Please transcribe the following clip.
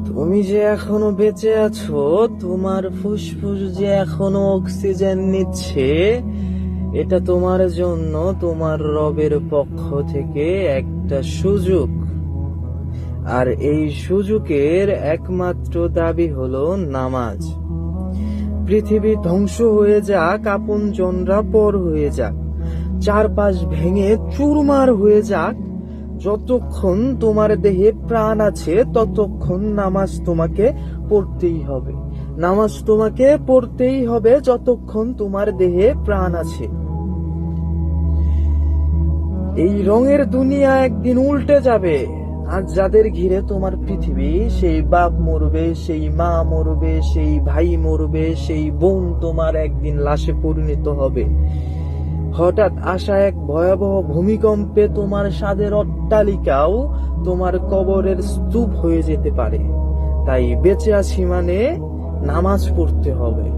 তুমি যে এখনো বেঁচে আছো, তোমার ফুসফুস যে এখনো অক্সিজেন নিচ্ছে, এটা তোমার জন্য তোমার রবের পক্ষ থেকে একটা সুযোগ। আর এই সুযোগের একমাত্র দাবি হলো নামাজ। পৃথিবী ধ্বংস হয়ে যাক, আপনজনরা পর হয়ে যাক, চারপাশ ভেঙে চুরমার হয়ে যাক, যতক্ষণ তোমার দেহে প্রাণ আছে ততক্ষণ নামাজ তোমাকে পড়তেই হবে। নামাজ তোমাকে পড়তেই হবে যতক্ষণ তোমার দেহে প্রাণ আছে। এই রঙের দুনিয়া একদিন উল্টে যাবে। আজ যাদের ঘিরে তোমার পৃথিবী, সেই বাপ মরবে, সেই মা মরবে, সেই ভাই মরবে, সেই বোন তোমার একদিন লাশে পরিণত হবে। হঠাৎ আসা এক ভয়াবহ ভূমিকম্পে তোমার স্বাদের অট্টালিকাও তোমার কবরের স্তূপ হয়ে যেতে পারে। তাই বেঁচে আছি মানে নামাজ পড়তে হবে।